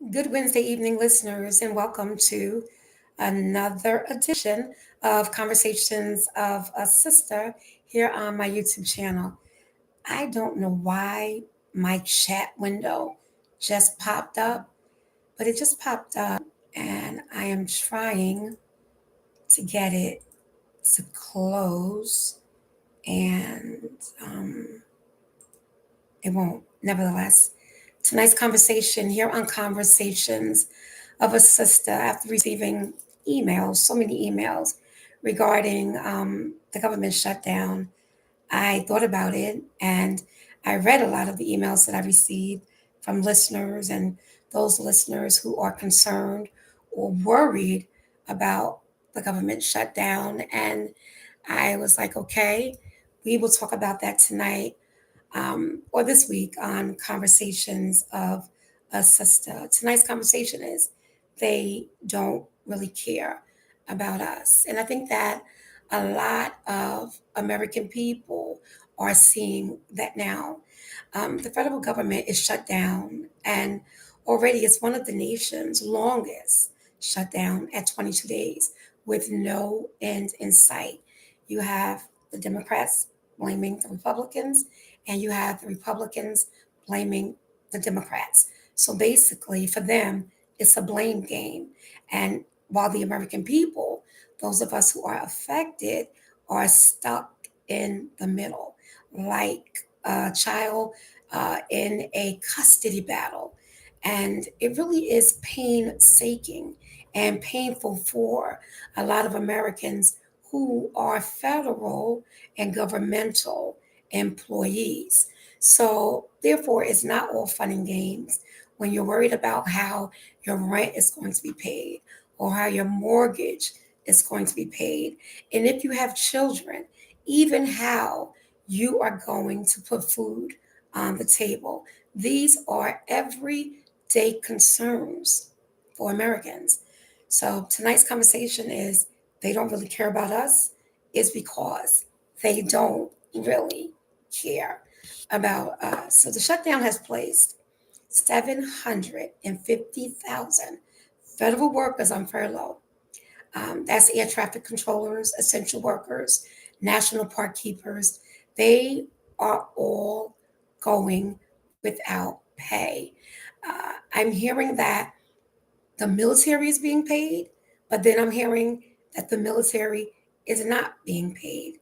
Good Wednesday evening, listeners, and welcome to another edition of Conversations of a Sister here on my YouTube channel. I don't know why my chat window just popped up, but it just popped up, and I am trying to get it to close, and um, it won't. Nevertheless, tonight's conversation here on Conversations of a Sister after receiving emails, so many emails regarding the government shutdown. I thought about it and I read a lot of the emails that I received from listeners and those listeners who are concerned or worried about the government shutdown. And I was like, okay, we will talk about that tonight or this week on Conversations of a Sister. Tonight's conversation is they don't really care about us. And I think that a lot of American people are seeing that now. The federal government is shut down, and already it's one of the nation's longest shut down at 22 days with no end in sight. You have the Democrats blaming the Republicans, and you have the Republicans blaming the Democrats. So basically, for them, it's a blame game. And while the American people, those of us who are affected, are stuck in the middle, like a child in a custody battle. And it really is painstaking and painful for a lot of Americans who are federal and governmental employees. So, therefore, it's not all fun and games when you're worried about how your rent is going to be paid or how your mortgage is going to be paid. And if you have children, even how you are going to put food on the table. These are everyday concerns for Americans. So tonight's conversation is they don't really care about us is because they don't really care about us. So the shutdown has placed 750,000 federal workers on furlough. That's air traffic controllers, essential workers, national park keepers. They are all going without pay. I'm hearing that the military is being paid, but then I'm hearing that the military is not being paid,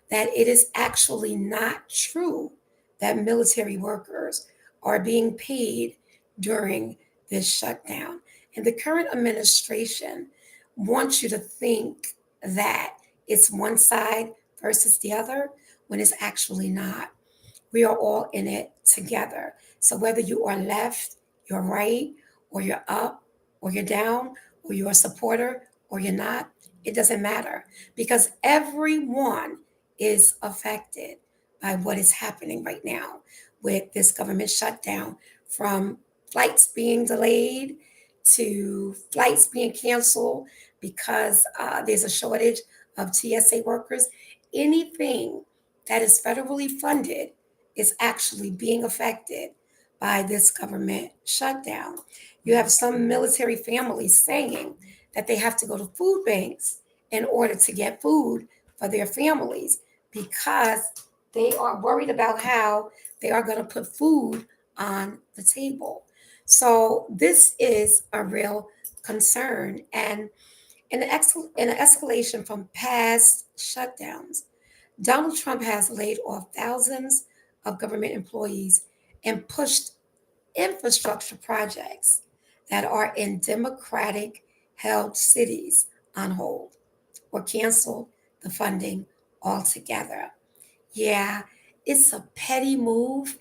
that it is actually not true that military workers are being paid during this shutdown. And the current administration wants you to think that it's one side versus the other when it's actually not. We are all in it together. So whether you are left, you're right, or you're up, or you're down, or you're a supporter, or you're not, it doesn't matter because everyone is affected by what is happening right now with this government shutdown, from flights being delayed to flights being canceled because there's a shortage of TSA workers. Anything that is federally funded is actually being affected by this government shutdown. You have some military families saying that they have to go to food banks in order to get food for their families because they are worried about how they are going to put food on the table. So this is a real concern, and in an escalation from past shutdowns, Donald Trump has laid off thousands of government employees and pushed infrastructure projects that are in Democratic held cities on hold or canceled the funding altogether. Yeah, it's a petty move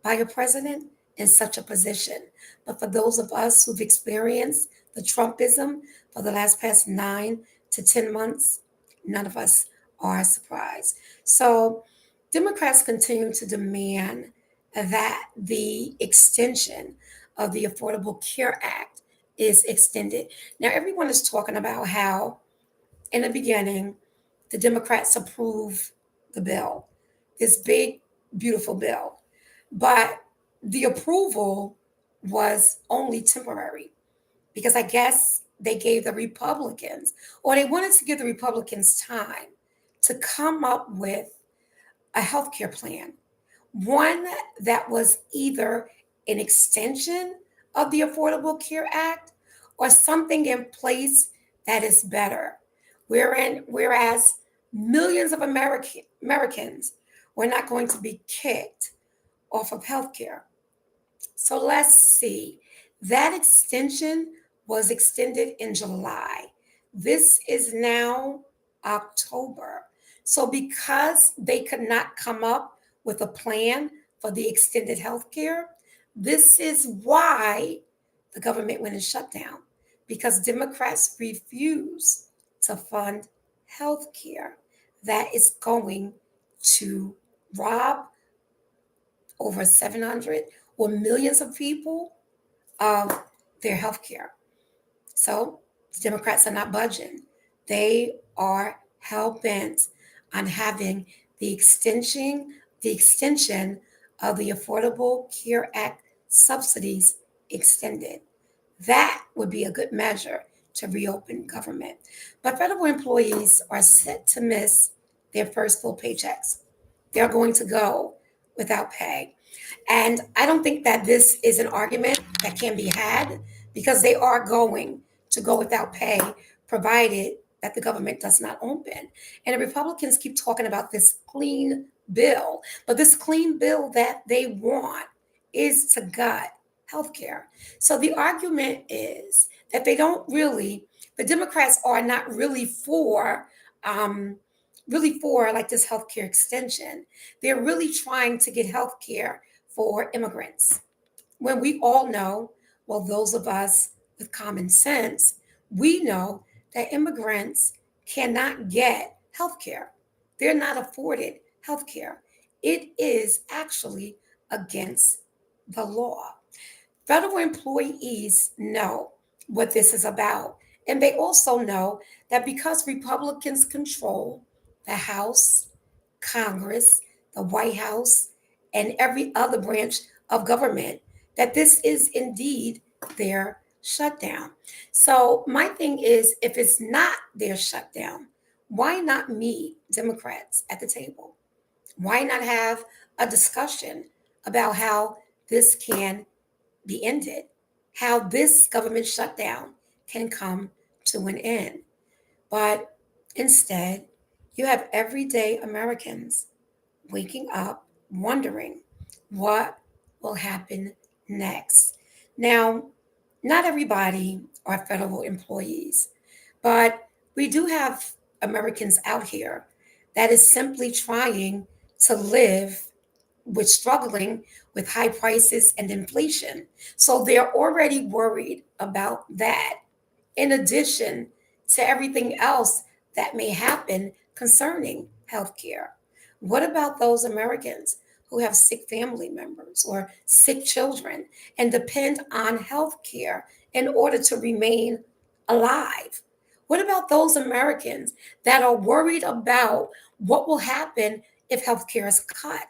by a president in such a position. But for those of us who've experienced the Trumpism for the last past 9 to 10 months, none of us are surprised. So Democrats continue to demand that the extension of the Affordable Care Act is extended. Now, everyone is talking about how, in the beginning, the Democrats approved the bill, this big, beautiful bill. But the approval was only temporary because I guess they gave the Republicans, or they wanted to give the Republicans time to come up with a healthcare plan, one that was either an extension of the Affordable Care Act or something in place that is better. Whereas millions of Americans were not going to be kicked off of healthcare. So let's see. That extension was extended in July. This is now October. So because they could not come up with a plan for the extended health care, this is why the government went in shutdown because Democrats refuse to fund health care that is going to rob over 700 or millions of people of their health care. So the Democrats are not budging. They are hell bent on having the extension of the Affordable Care Act subsidies extended. That would be a good measure to reopen government. But federal employees are set to miss their first full paychecks. They're going to go without pay. And I don't think that this is an argument that can be had because they are going to go without pay, provided that the government does not open. And the Republicans keep talking about this clean bill, but this clean bill that they want is to gut healthcare. So the argument is that the Democrats are not really for like this healthcare extension. They're really trying to get healthcare for immigrants. When we all know, well, those of us with common sense, we know that immigrants cannot get health care. They're not afforded health care. It is actually against the law. Federal employees know what this is about. And they also know that because Republicans control the House, Congress, the White House, and every other branch of government, that this is indeed their shutdown. So, my thing is if it's not their shutdown, why not meet Democrats at the table? Why not have a discussion about how this can be ended, how this government shutdown can come to an end? But instead, you have everyday Americans waking up wondering what will happen next. Now, not everybody are federal employees, but we do have Americans out here that is simply trying to live with struggling with high prices and inflation. So they're already worried about that in addition to everything else that may happen concerning healthcare. What about those Americans who have sick family members or sick children and depend on healthcare in order to remain alive? What about those Americans that are worried about what will happen if healthcare is cut?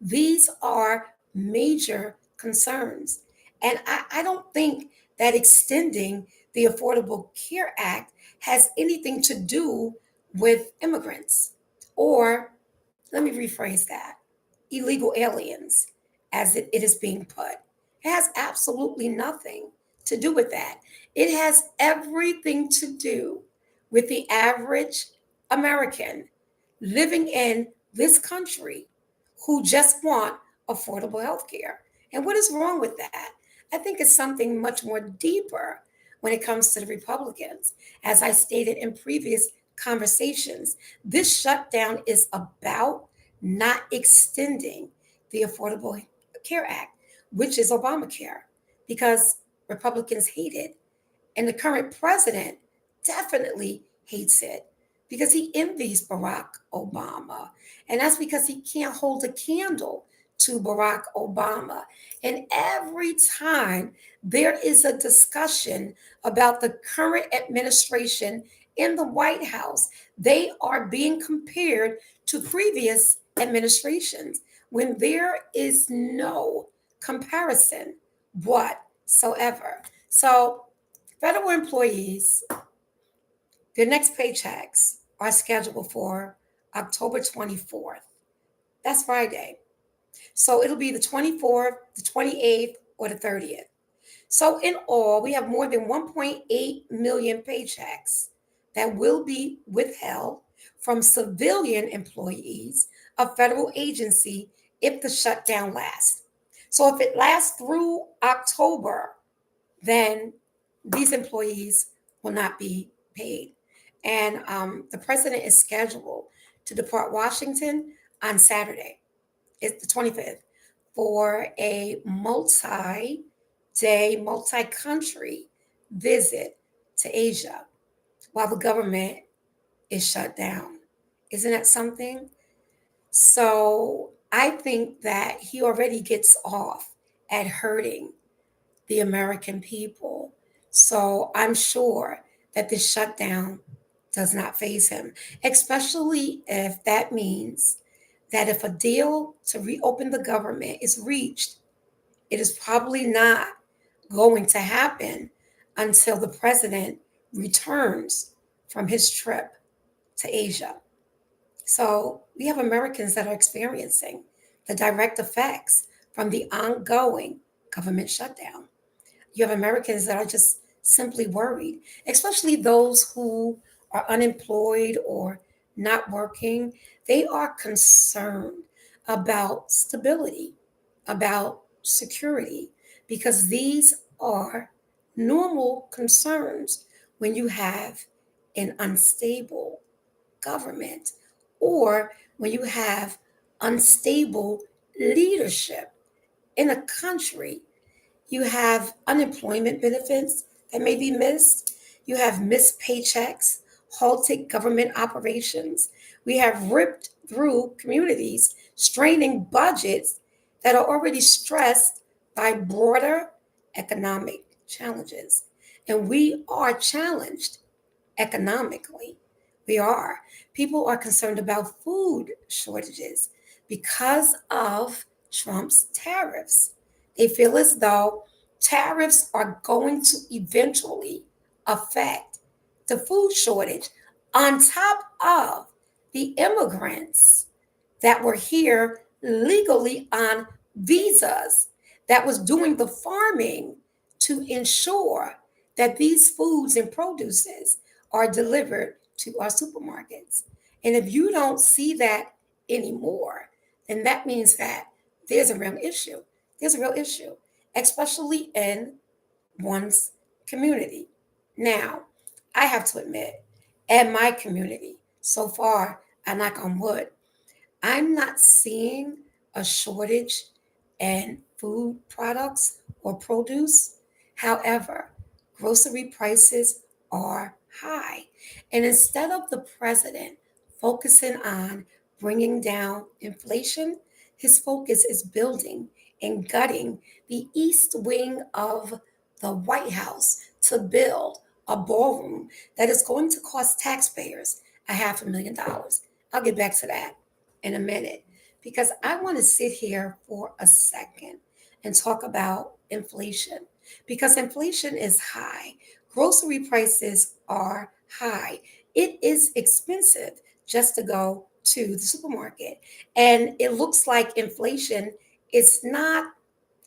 These are major concerns. And I don't think that extending the Affordable Care Act has anything to do with immigrants or, let me rephrase that, illegal aliens, as it is being put. It has absolutely nothing to do with that. It has everything to do with the average American living in this country who just want affordable health care. And what is wrong with that? I think it's something much more deeper when it comes to the Republicans. As I stated in previous conversations, this shutdown is about not extending the Affordable Care Act, which is Obamacare, because Republicans hate it. And the current president definitely hates it because he envies Barack Obama. And that's because he can't hold a candle to Barack Obama. And every time there is a discussion about the current administration in the White House, they are being compared to previous administrations when there is no comparison. What? whatsoever. So, federal employees, their next paychecks are scheduled for October 24th. That's Friday. So, it'll be the 24th, the 28th, or the 30th. So, in all, we have more than 1.8 million paychecks that will be withheld from civilian employees of federal agency if the shutdown lasts. So, if it lasts through October, then these employees will not be paid. And the president is scheduled to depart Washington on Saturday. It's the 25th for a multi-day, multi-country visit to Asia while the government is shut down. Isn't that something? So I think that he already gets off at hurting the American people. So I'm sure that this shutdown does not faze him, especially if that means that if a deal to reopen the government is reached, it is probably not going to happen until the president returns from his trip to Asia. So we have Americans that are experiencing the direct effects from the ongoing government shutdown. You have Americans that are just simply worried, especially those who are unemployed or not working. They are concerned about stability, about security, because these are normal concerns when you have an unstable government or when you have unstable leadership in a country. You have unemployment benefits that may be missed. You have missed paychecks, halted government operations. We have ripped through communities, straining budgets that are already stressed by broader economic challenges. And we are challenged economically. We are. People are concerned about food shortages because of Trump's tariffs. They feel as though tariffs are going to eventually affect the food shortage on top of the immigrants that were here legally on visas that was doing the farming to ensure that these foods and produces are delivered to our supermarkets. And if you don't see that anymore, then that means that there's a real issue. There's a real issue, especially in one's community. Now, I have to admit, in my community, so far, I knock on wood, I'm not seeing a shortage in food products or produce. However, grocery prices are high. And instead of the president focusing on bringing down inflation, his focus is building and gutting the east wing of the White House to build a ballroom that is going to cost taxpayers $500,000. I'll get back to that in a minute because I want to sit here for a second and talk about inflation because inflation is high. Grocery prices are high. It is expensive just to go to the supermarket. And it looks like inflation is not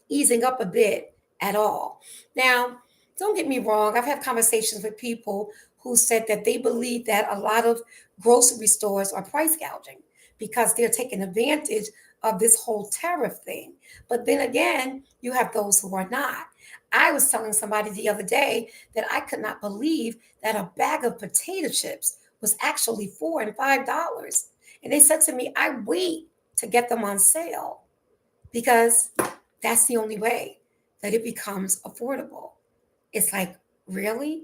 easing up a bit at all. Now, don't get me wrong, I've had conversations with people who said that they believe that a lot of grocery stores are price gouging because they're taking advantage of this whole tariff thing. But then again, you have those who are not. I was telling somebody the other day that I could not believe that a bag of potato chips was actually $4 and $5. And they said to me, I wait to get them on sale because that's the only way that it becomes affordable. It's like, really?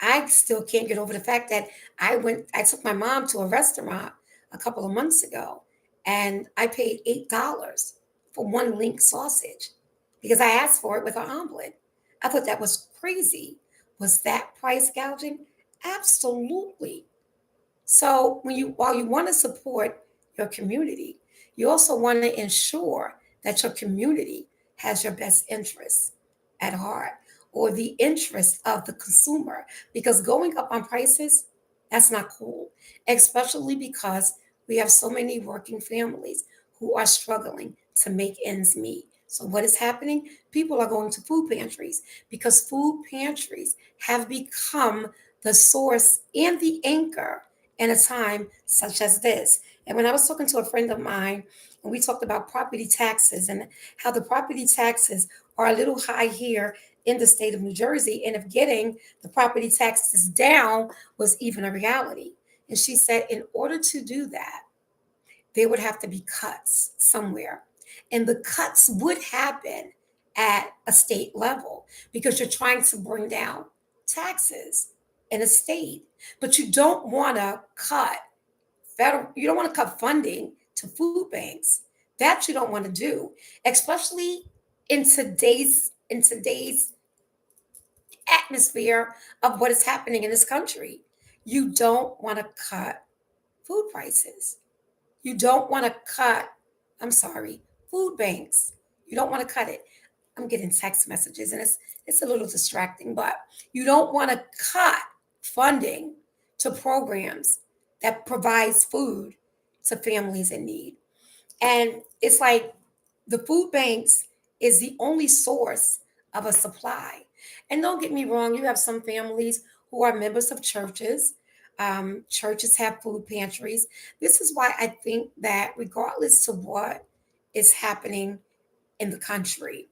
I still can't get over the fact that I took my mom to a restaurant a couple of months ago and I paid $8 for one link sausage because I asked for it with an omelet. I thought that was crazy. Was that price gouging? Absolutely. So while you want to support your community, you also want to ensure that your community has your best interests. at heart or the interest of the consumer, because going up on prices, that's not cool, especially because we have so many working families who are struggling to make ends meet. So, what is happening? People are going to food pantries because food pantries have become the source and the anchor in a time such as this. And when I was talking to a friend of mine, and we talked about property taxes and how the property taxes are a little high here in the state of New Jersey, and if getting the property taxes down was even a reality. And she said, in order to do that, there would have to be cuts somewhere. And the cuts would happen at a state level because you're trying to bring down taxes in a state, but you don't want to cut you don't want to cut funding to food banks. That you don't want to do, especially in today's atmosphere of what is happening in this country. You don't want to cut food prices. You don't want to cut, I'm sorry, food banks. You don't want to cut it. I'm getting text messages and it's a little distracting, but you don't want to cut funding to programs that provides food to families in need. And it's like the food banks is the only source of a supply. And don't get me wrong, you have some families who are members of churches. Churches have food pantries. This is why I think that regardless to what is happening in the country,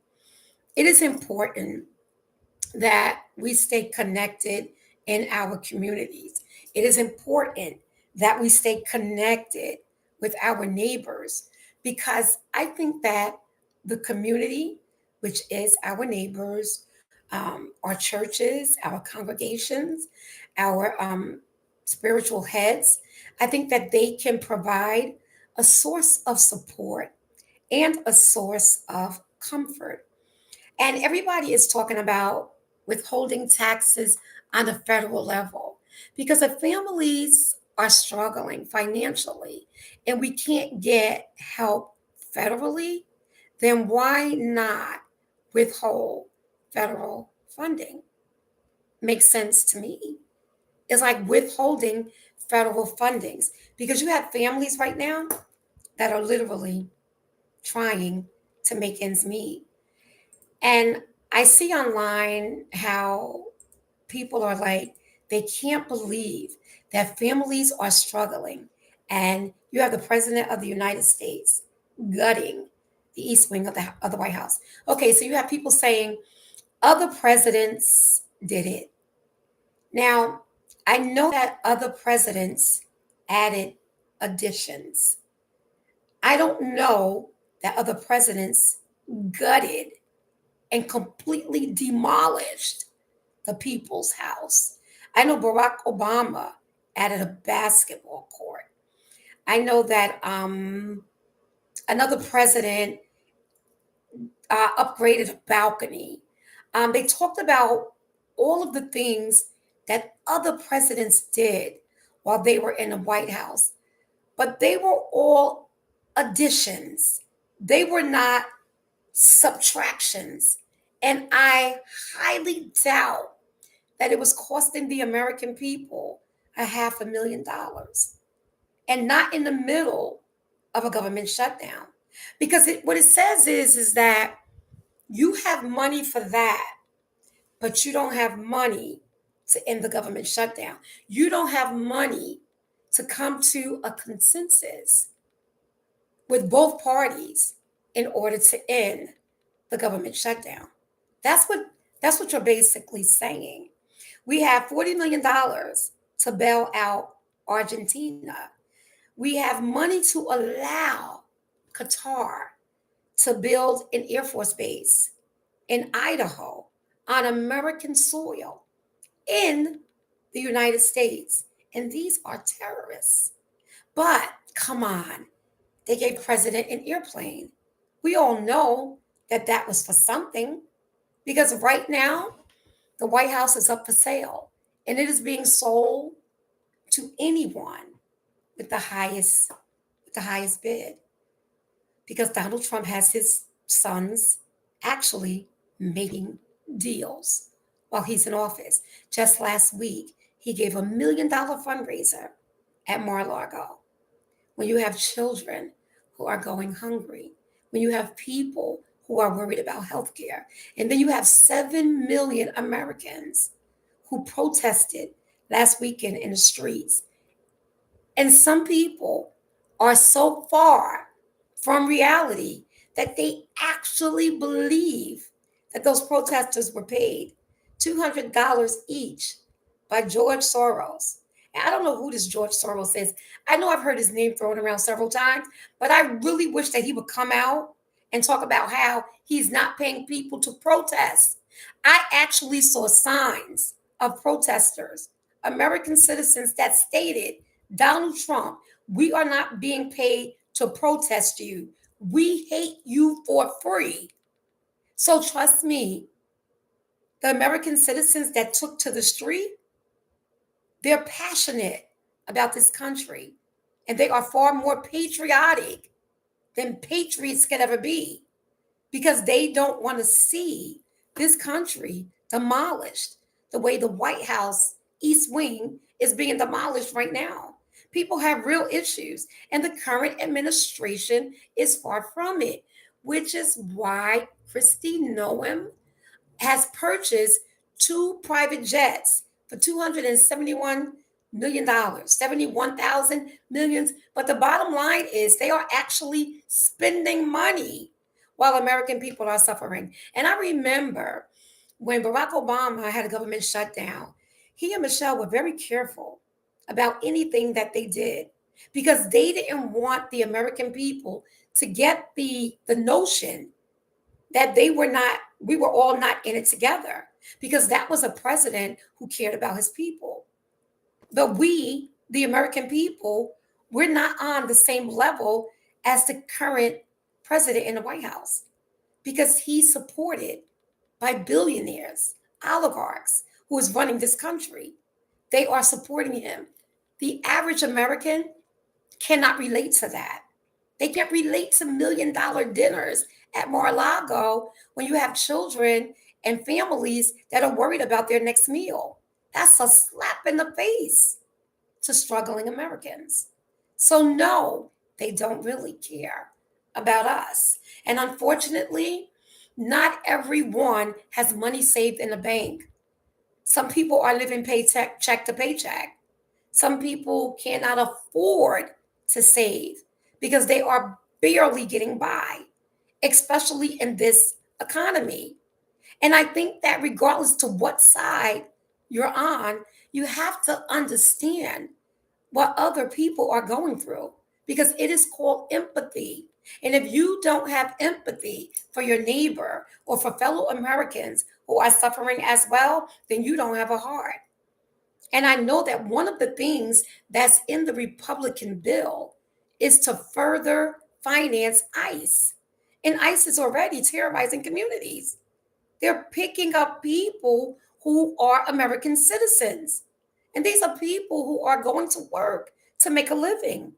it is important that we stay connected in our communities. It is important that we stay connected with our neighbors because I think that the community, which is our neighbors, our churches, our congregations, our spiritual heads, I think that they can provide a source of support and a source of comfort. And everybody is talking about withholding taxes on a federal level because if families are struggling financially and we can't get help federally, then why not withhold federal funding? Makes sense to me. It's like withholding federal fundings because you have families right now that are literally trying to make ends meet. And I see online how people are like, they can't believe that families are struggling. And you have the president of the United States gutting the East Wing of the White House. Okay, so you have people saying other presidents did it. Now, I know that other presidents added additions. I don't know that other presidents gutted and completely demolished the people's house. I know Barack Obama added a basketball court. I know that another president upgraded a balcony. They talked about all of the things that other presidents did while they were in the White House, but they were all additions. They were not subtractions. And I highly doubt that it was costing the American people $500,000 and not in the middle of a government shutdown. Because what it says is that you have money for that, but you don't have money to end the government shutdown. You don't have money to come to a consensus with both parties in order to end the government shutdown. That's what that's what you're basically saying. We have $40 million to bail out Argentina. We have money to allow Qatar to build an Air Force base in Idaho on American soil in the United States. And these are terrorists. But come on, they gave President an airplane. We all know that that was for something because right now the White House is up for sale and it is being sold to anyone with the highest bid because Donald Trump has his sons actually making deals while he's in office. Just last week, he gave $1 million fundraiser at Mar-a-Lago. When you have children who are going hungry, when you have people who are worried about health care, and then you have 7 million Americans who protested last weekend in the streets. And some people are so far from reality that they actually believe that those protesters were paid $200 each by George Soros. And I don't know who this George Soros is. I know I've heard his name thrown around several times, but I really wish that he would come out and talk about how he's not paying people to protest. I actually saw signs of protesters, American citizens, that stated, Donald Trump, we are not being paid to protest you. We hate you for free. So trust me, the American citizens that took to the street, they're passionate about this country, and they are far more patriotic than patriots could ever be, because they don't want to see this country demolished the way the White House East Wing is being demolished right now. People have real issues, and the current administration is far from it, which is why Christy Noem has purchased two private jets for $271 million, 71,000 millions. But the bottom line is they are actually spending money while American people are suffering. And I remember when Barack Obama had a government shutdown, he and Michelle were very careful about anything that they did, because they didn't want the American people to get the notion that we were all not in it together, because that was a president who cared about his people. But we, the American people, we're not on the same level as the current president in the White House, because he's supported by billionaires, oligarchs who is running this country. They are supporting him. The average American cannot relate to that. They can't relate to $1 million dinners at Mar-a-Lago when you have children and families that are worried about their next meal. That's a slap in the face to struggling Americans. So, no, they don't really care about us. And unfortunately, not everyone has money saved in the bank. Some people are living paycheck check to paycheck. Some people cannot afford to save because they are barely getting by, especially in this economy. And I think that regardless to what side you're on, you have to understand what other people are going through, because it is called empathy. And if you don't have empathy for your neighbor or for fellow Americans who are suffering as well, then you don't have a heart. And I know that one of the things that's in the Republican bill is to further finance ICE. And ICE is already terrorizing communities. They're picking up people who are American citizens. And these are people who are going to work to make a living,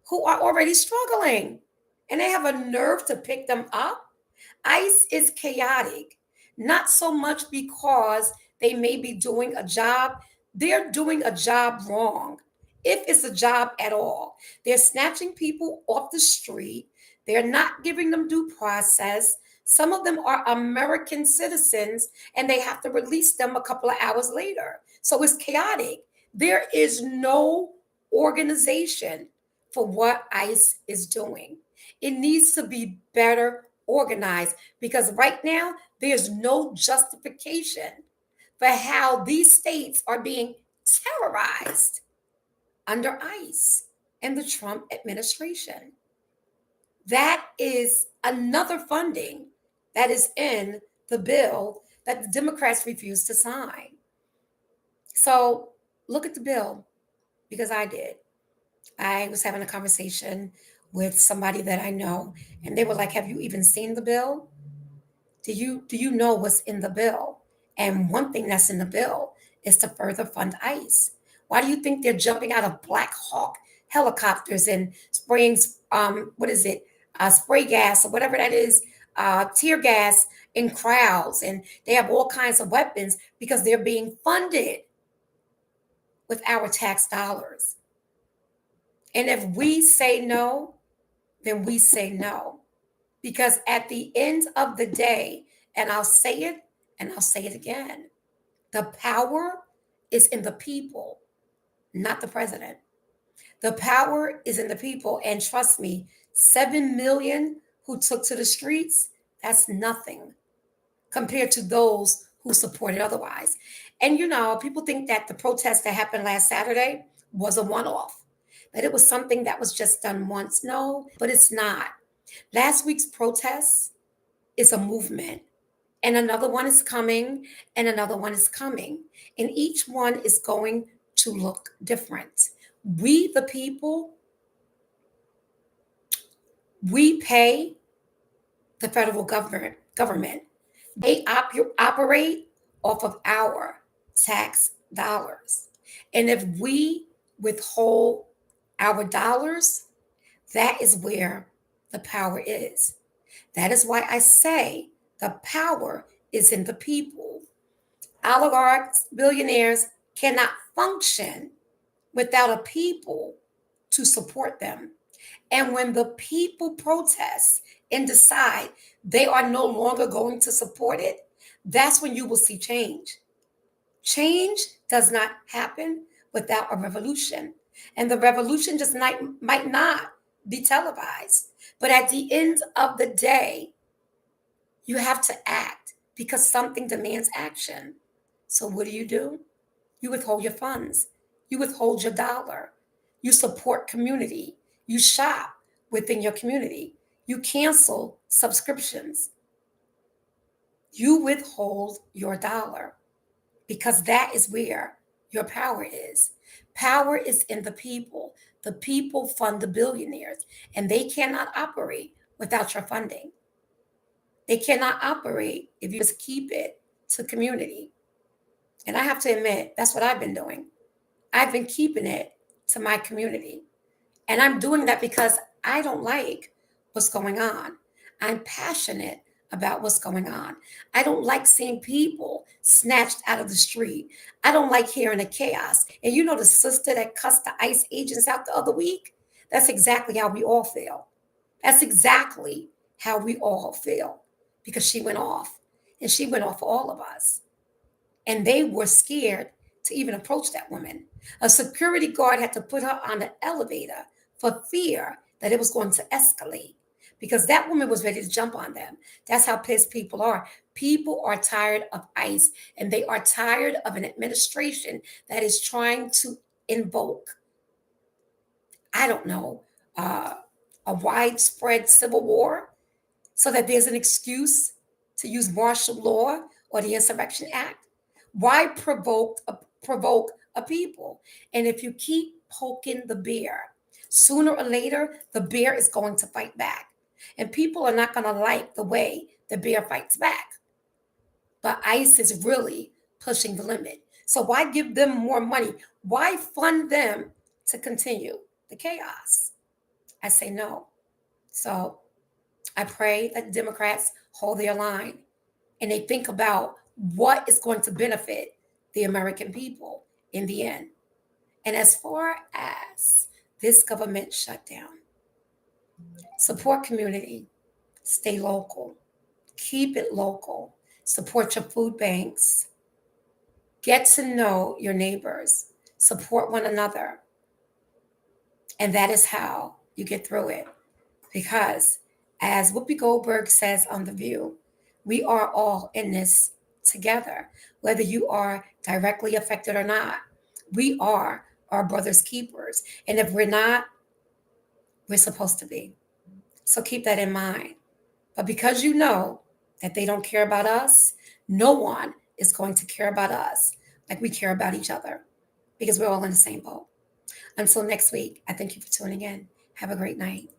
who are already struggling. And they have a nerve to pick them up. ICE is chaotic, not so much because they may be doing a job, they're doing a job wrong. If it's a job at all, they're snatching people off the street, they're not giving them due process. Some of them are American citizens and they have to release them a couple of hours later. So it's chaotic. There is no organization for what ICE is doing. It needs to be better organized, because right now there's no justification for how these states are being terrorized under ICE and the Trump administration. That is another funding that is in the bill that the Democrats refused to sign. So look at the bill, because I did. I was having a conversation with somebody that I know, and they were like, "Have you even seen the bill? Do you know what's in the bill?" And one thing that's in the bill is to further fund ICE. Why do you think they're jumping out of Black Hawk helicopters and spraying what is it, spray gas or whatever that is, tear gas in crowds, and they have all kinds of weapons because they're being funded with our tax dollars. And if we say no, then we say no. Because at the end of the day, and I'll say it and I'll say it again, the power is in the people, not the president. The power is in the people. And trust me, 7 million who took to the streets, that's nothing compared to those who supported otherwise. And people think that the protest that happened last Saturday was a one off, that it was something that was just done once. No, but it's not. Last week's protest is a movement, and another one is coming, and another one is coming, and each one is going to look different. We, the people, we pay the federal government. They operate off of our tax dollars. And if we withhold our dollars, that is where the power is. That is why I say the power is in the people. Oligarchs, billionaires cannot function without a people to support them. And when the people protest and decide they are no longer going to support it, that's when you will see change. Change does not happen without a revolution. And the revolution just might not be televised. But at the end of the day, you have to act because something demands action. So what do? You withhold your funds. You withhold your dollar. You support community. You shop within your community. You cancel subscriptions. You withhold your dollar because that is where your power is. Power is in the people. The people fund the billionaires, and they cannot operate without your funding. They cannot operate if you just keep it to community. And I have to admit, that's what I've been doing. I've been keeping it to my community. And I'm doing that because I don't like what's going on. I'm passionate about what's going on. I don't like seeing people snatched out of the street. I don't like hearing the chaos. And the sister that cussed the ICE agents out the other week? That's exactly how we all feel. That's exactly how we all feel because she went off, and she went off for all of us. And they were scared to even approach that woman. A security guard had to put her on the elevator for fear that it was going to escalate because that woman was ready to jump on them. That's how pissed people are. People are tired of ICE, and they are tired of an administration that is trying to invoke, I don't know, a widespread civil war so that there's an excuse to use martial law or the Insurrection Act. Why provoke a people? And if you keep poking the bear, sooner or later, the bear is going to fight back. And people are not going to like the way the bear fights back. But ICE is really pushing the limit. So why give them more money? Why fund them to continue the chaos? I say no. So I pray that the Democrats hold their line and they think about what is going to benefit the American people in the end. And as far as this government shutdown, support community, stay local, keep it local, support your food banks, get to know your neighbors, support one another. And that is how you get through it. Because as Whoopi Goldberg says on The View, we are all in this together, whether you are directly affected or not. We are our brother's keepers. And if we're not, we're supposed to be. So keep that in mind. But because you know that they don't care about us, no one is going to care about us like we care about each other because we're all in the same boat. Until next week, I thank you for tuning in. Have a great night.